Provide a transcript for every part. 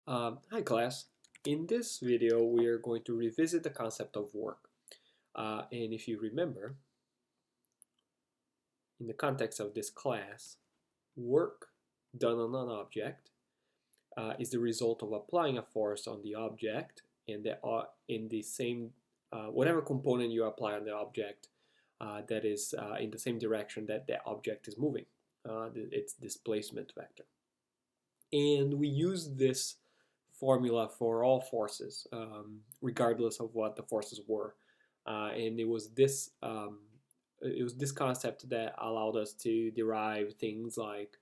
Hi class. In this video, we are going to revisit the concept of work. And if you remember, in the context of this class, work done on an object is the result of applying a force on the object, and that in the same whatever component you apply on the object that is in the same direction that the object is moving. Its displacement vector. And we use this formula for all forces, regardless of what the forces were. And it was this concept that allowed us to derive things like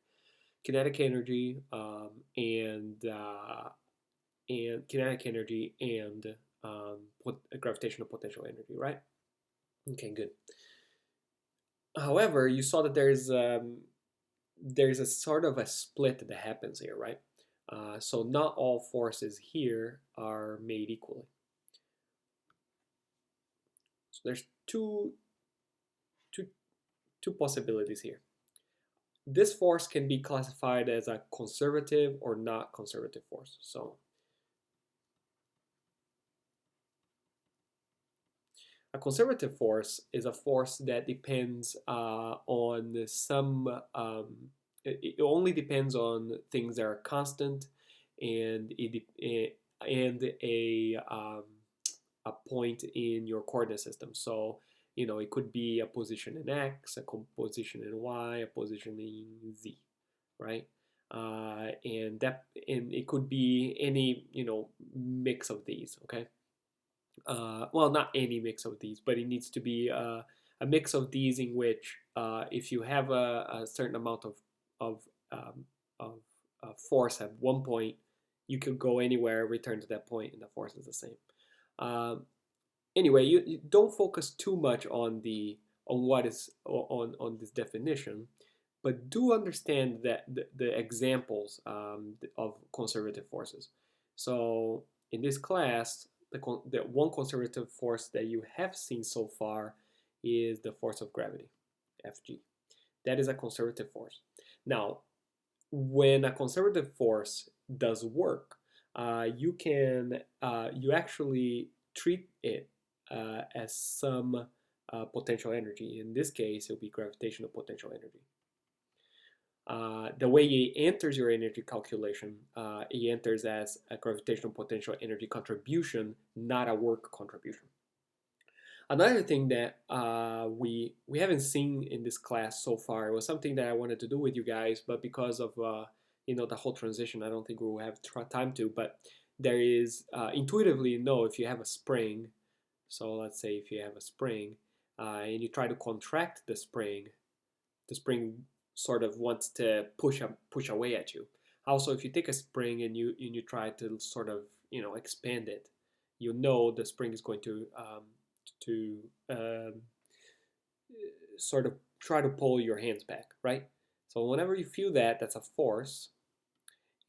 kinetic energy and kinetic energy and gravitational potential energy, right? Okay, good. However, you saw that there's a sort of a split that happens here, right? So not all forces here are made equally. So there's two, two possibilities here. This force can be classified as a conservative or not conservative force. So a conservative force is a force that depends on it only depends on things that are constant and a point in your coordinate system. So, it could be a position in X, a position in Y, a position in Z, right? And it could be any, mix of these, okay? Well, not any mix of these, but it needs to be a mix of these in which if you have a certain amount of, um, of force at one point, you could go anywhere, return to that point, and the force is the same. Um, anyway, you don't focus too much on what is on this definition, but do understand that the examples of conservative forces. So in this class, the one conservative force that you have seen so far is the force of gravity, Fg. That is a conservative force. Now, when a conservative force does work, you actually treat it as some potential energy. In this case, it will be gravitational potential energy. The way it enters your energy calculation, it enters as a gravitational potential energy contribution, not a work contribution. Another thing that we haven't seen in this class so far was something that I wanted to do with you guys, but because of the whole transition, I don't think we will have time to. But there is intuitively know if you have a spring. So let's say if you have a spring and you try to contract the spring sort of wants to push away at you. Also, if you take a spring and you try to sort of expand it, the spring is going to sort of try to pull your hands back, right? So whenever you feel that, that's a force,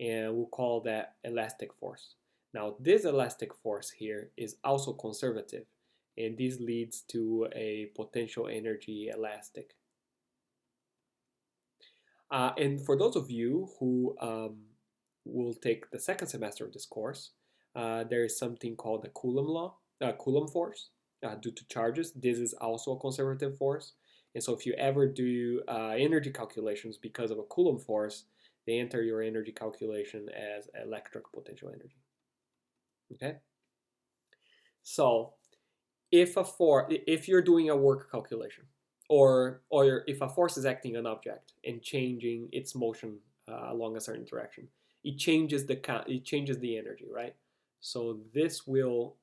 and we'll call that elastic force. Now, this elastic force here is also conservative, and this leads to a potential energy elastic. And for those of you who will take the second semester of this course, there is something called the Coulomb law, Coulomb force, due to charges. This is also a conservative force. And so if you ever do energy calculations because of a Coulomb force, they enter your energy calculation as electric potential energy. Okay? So if you're doing a work calculation, or if a force is acting on an object and changing its motion along a certain direction, it changes the energy, right? So this will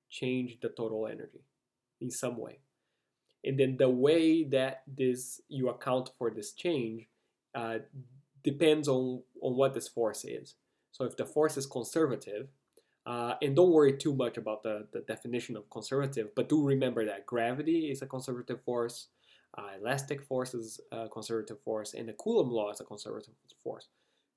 change the total energy in some way, and then the way that you account for this change uh, depends on what this force is. So if the force is conservative, and don't worry too much about the definition of conservative, but do remember that gravity is a conservative force, elastic force is a conservative force, and the Coulomb law is a conservative force.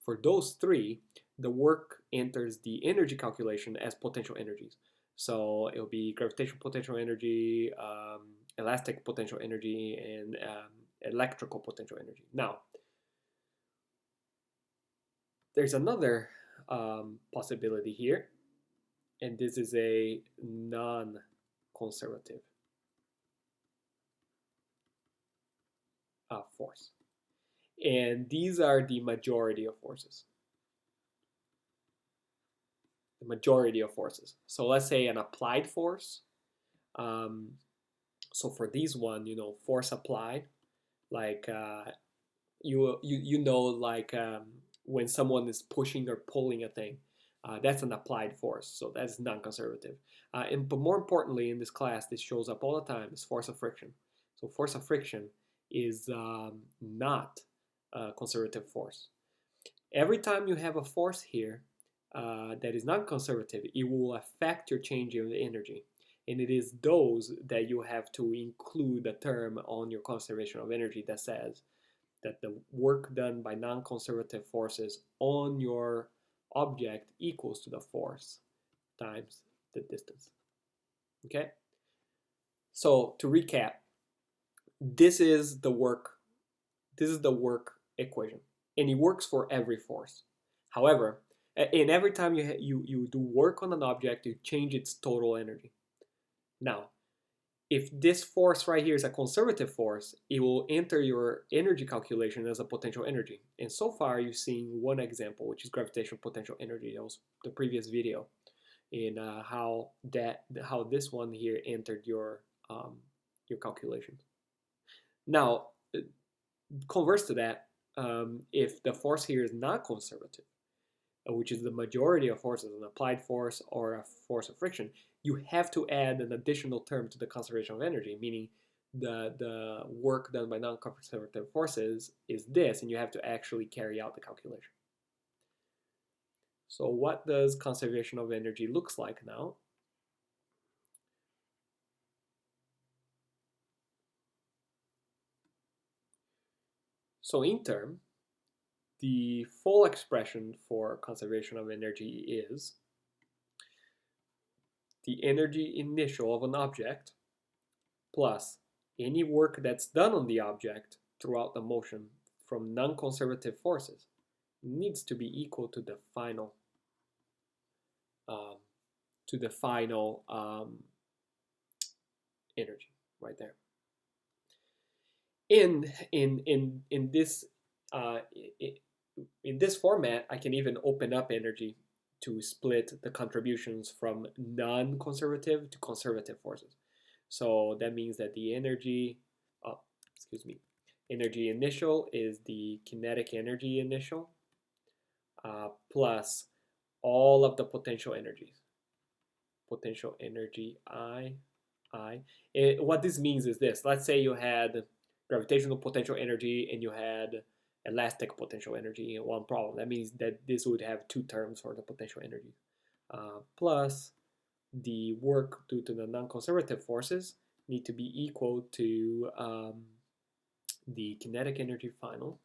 For those three, the work enters the energy calculation as potential energies. So it'll be gravitational potential energy, elastic potential energy, and electrical potential energy. Now, there's another possibility here, and this is a non-conservative force. And these are the majority of forces. The majority of forces. So let's say an applied force. So for this one, force applied, like you know, like when someone is pushing or pulling a thing, that's an applied force. So that's non-conservative. But more importantly, in this class, this shows up all the time, is force of friction. So force of friction is not a conservative force. Every time you have a force here that is non-conservative, it will affect your change of energy. And it is those that you have to include a term on your conservation of energy that says that the work done by non-conservative forces on your object equals to the force times the distance. Okay? So to recap, this is the work equation, and it works for every force. However, and every time you do work on an object, you change its total energy. Now, if this force right here is a conservative force, it will enter your energy calculation as a potential energy. And so far, you've seen one example, which is gravitational potential energy. That was the previous video, in how this one here entered your calculations. Now, converse to that, if the force here is not conservative, which is the majority of forces, an applied force or a force of friction, you have to add an additional term to the conservation of energy, meaning the work done by non-conservative forces is this, and you have to actually carry out the calculation. So what does conservation of energy looks like now? So in term, the full expression for conservation of energy is the energy initial of an object plus any work that's done on the object throughout the motion from non-conservative forces needs to be equal to the final energy right there. In this in this format, I can even open up energy to split the contributions from non-conservative to conservative forces. So that means that the energy initial is the kinetic energy initial plus all of the potential energies. Potential energy I. What this means is this. Let's say you had gravitational potential energy and you had elastic potential energy in one problem. That means that this would have two terms for the potential energy. Plus the work due to the non-conservative forces need to be equal to the kinetic energy final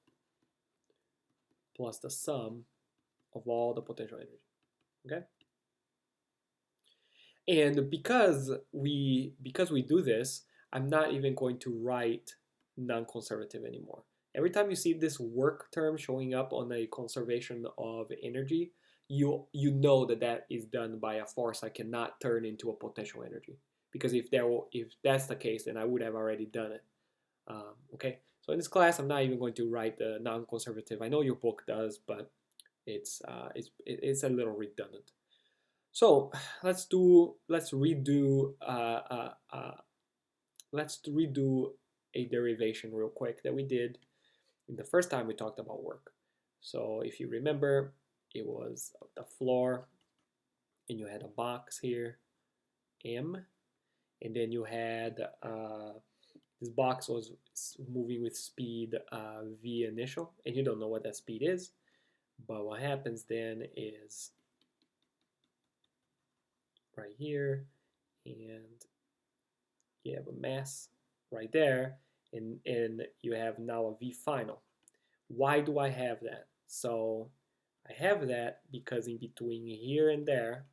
plus the sum of all the potential energy. Okay? And because we do this, I'm not even going to write non-conservative anymore. Every time you see this work term showing up on a conservation of energy, you know that is done by a force I cannot turn into a potential energy. Because if that's the case, then I would have already done it. Okay, so in this class, I'm not even going to write the non-conservative. I know your book does, but it's a little redundant. So let's redo a derivation real quick that we did in the first time we talked about work. So if you remember, it was the floor, and you had a box here, M, and then you had this box was moving with speed v initial, and you don't know what that speed is, but what happens then is right here, and you have a mass right there, and you have now a v final. Why do I have that? So I have that because in between here and there,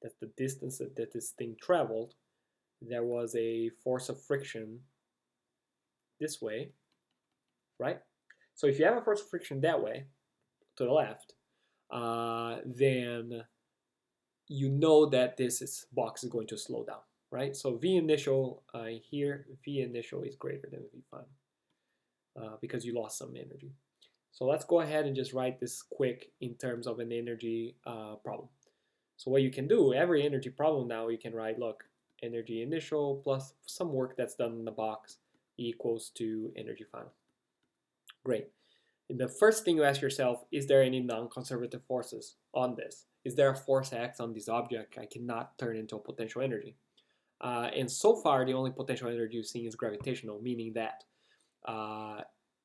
that's the distance that this thing traveled, there was a force of friction this way, right? So if you have a force of friction that way, to the left, then you know that box is going to slow down, right? So V initial here, V initial is greater than V final because you lost some energy. So let's go ahead and just write this quick in terms of an energy problem. So what you can do, every energy problem now, you can write, look, energy initial plus some work that's done in the box equals to energy final. Great. And the first thing you ask yourself, is there any non-conservative forces on this? Is there a force X on this object I cannot turn into a potential energy? And so far, the only potential energy you've seen is gravitational, meaning that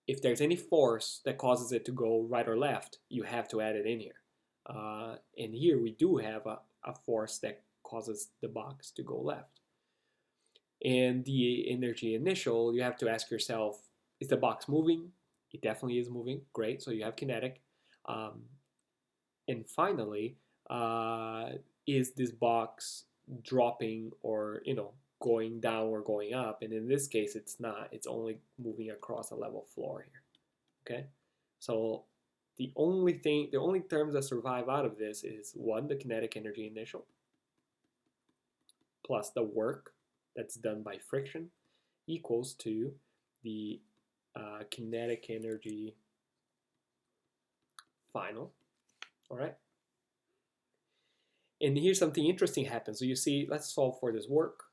if there's any force that causes it to go right or left, you have to add it in here. And here we do have a force that causes the box to go left. And the energy initial, you have to ask yourself, is the box moving? It definitely is moving. Great. So you have kinetic. And finally, is this box dropping or going down or going up? And in this case, it's not. It's only moving across a level floor here. Okay. So the only terms that survive out of this is one, the kinetic energy initial, plus the work that's done by friction equals to the kinetic energy final. All right. And here's something interesting happens. So you see, let's solve for this work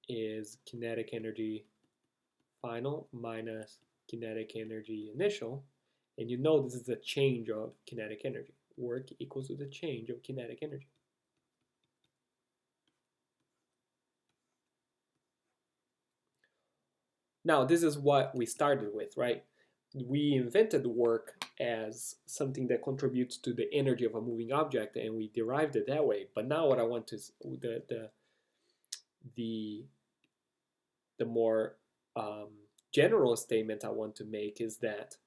is kinetic energy final minus kinetic energy initial. And you know this is the change of kinetic energy. Work equals to the change of kinetic energy. Now, this is what we started with, right? We invented work as something that contributes to the energy of a moving object, and we derived it that way. But now what I want to, the more general statement I want to make is that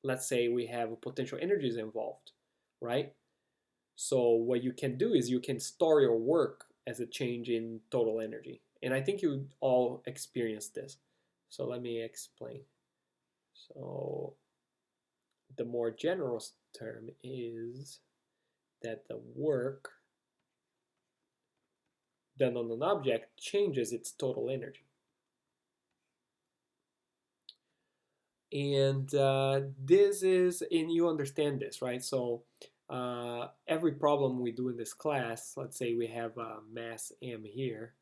let's say we have potential energies involved, right? So what you can do is you can store your work as a change in total energy. And I think you all experienced this. So let me explain. So the more general term is that the work done on an object changes its total energy. And this is, and you understand this, right? So every problem we do in this class, let's say we have mass m here,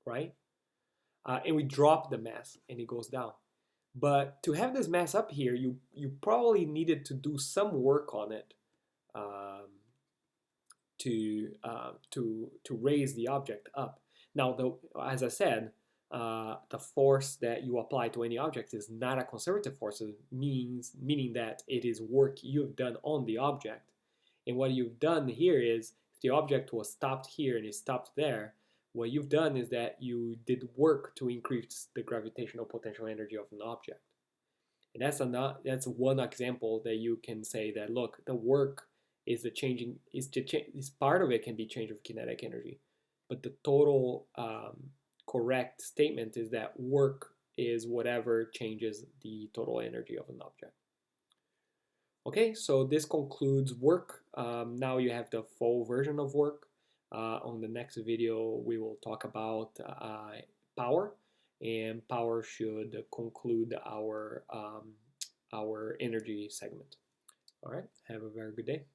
right? And we drop the mass and it goes down. But to have this mass up here, you probably needed to do some work on it to raise the object up. Now, as I said, the force that you apply to any object is not a conservative force, meaning that it is work you've done on the object. And what you've done here is, if the object was stopped here and it stopped there, what you've done is that you did work to increase the gravitational potential energy of an object. And that's one example that you can say that, look, the work is the changing, is part of it can be change of kinetic energy, but the total correct statement is that work is whatever changes the total energy of an object. Okay, so this concludes work. Now you have the full version of work. On the next video, we will talk about power, and power should conclude our energy segment. All right, have a very good day.